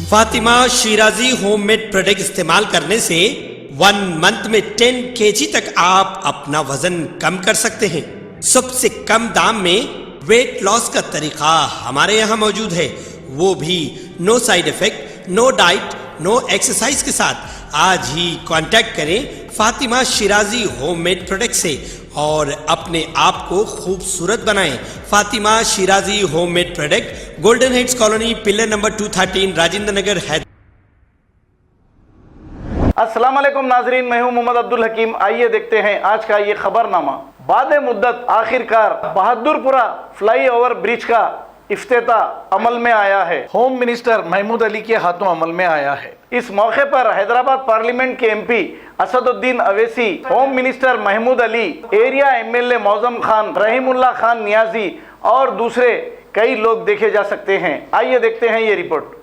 Fatima Shirazi homemade product इस्तेमाल करने से 1 मंथ में 10 kg तक आप अपना वजन कम कर सकते हैं। सबसे कम दाम में वेट लॉस का तरीका हमारे यहाँ मौजूद है, वो भी no side effect, no diet, no exercise के साथ। आज ही कांटेक्ट करें फातिमा शिराजी होममेड प्रोडक्ट से और अपने आप को खूबसूरत बनाएं। Fatima Shirazi homemade product, golden heights colony, pillar number 213, Rajendra Nagar, Hyderabad. अस्सलाम वालेकुम नाजरीन, मैं हूं मोहम्मद अब्दुल हकीम। आइए देखते हैं आज का ये खबरनामा। बाद मुद्दत आखिरकार बहादुरपुरा फ्लाईओवर ब्रिज का इफ्तिताह अमल में आया है। होम मिनिस्टर महमूद अली के हाथों अमल में आया है। इस मौके पर हैदराबाद पार्लियामेंट के MP Asaduddin Owaisi, home minister Mahmood Ali, area MLA Moazzam Khan, Rahimullah Khan Niazi और दूसरे कई लोग देखे जा सकते हैं। आइए देखते हैं ये रिपोर्ट।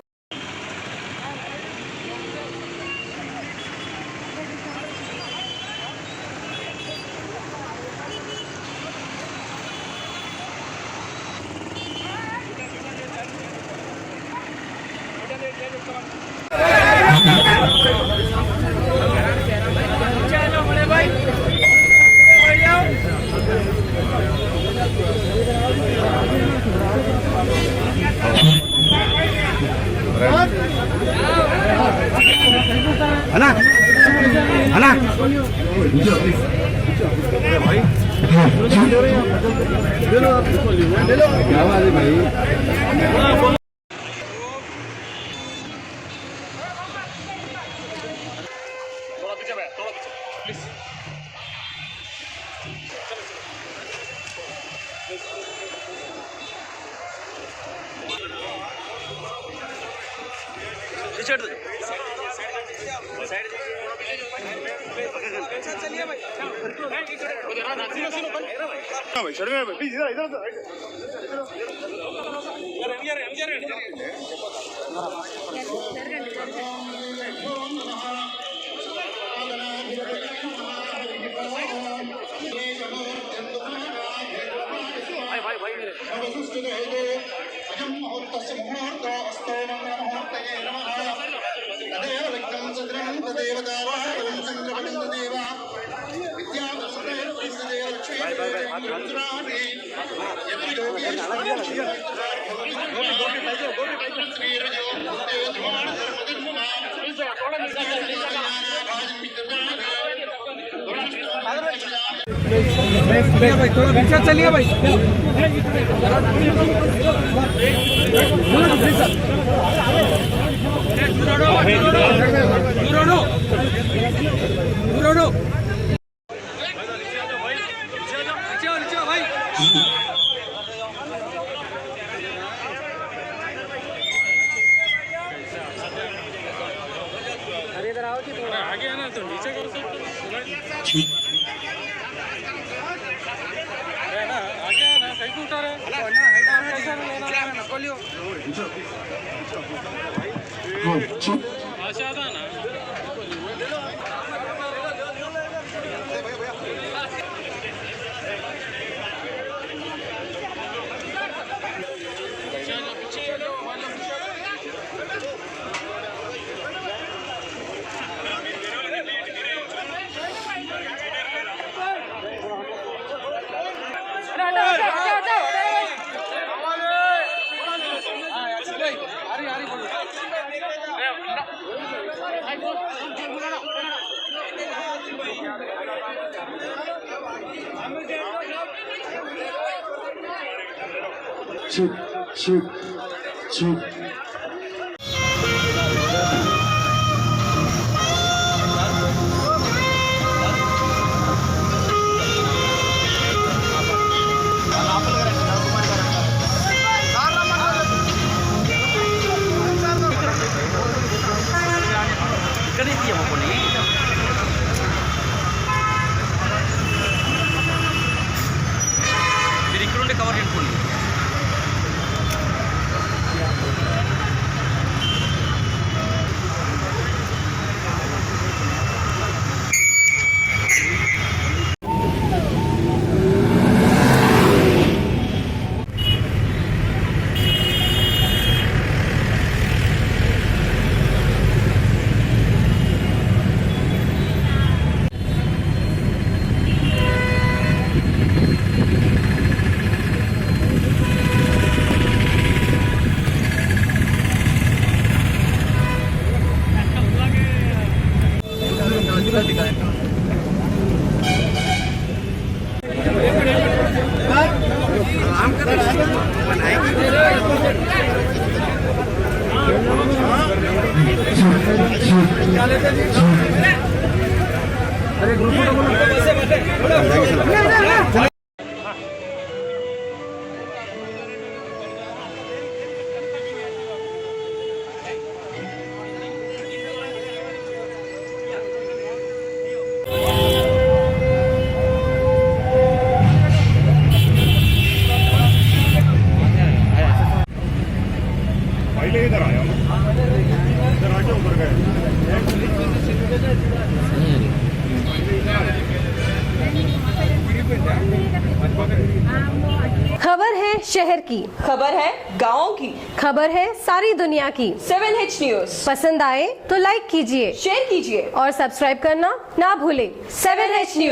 चलिए भाई, इधर आओ जी, थोड़ा आगे है ना तो नीचे करो सब ना, आगे है ना, सही को उतारे ना, ऐसा लेना है ना, बोलियो आशा था ना। Shoot. మీరు ఇక్కడ ఉండే కవర్ నింపుకోండి. पहले इधर आया इधर आके ऊपर गए खबर है शहर की, खबर है गाँव की, खबर है सारी दुनिया की। 7H न्यूज पसंद आए तो लाइक कीजिए, शेयर कीजिए और सब्सक्राइब करना ना भूलें। 7H news.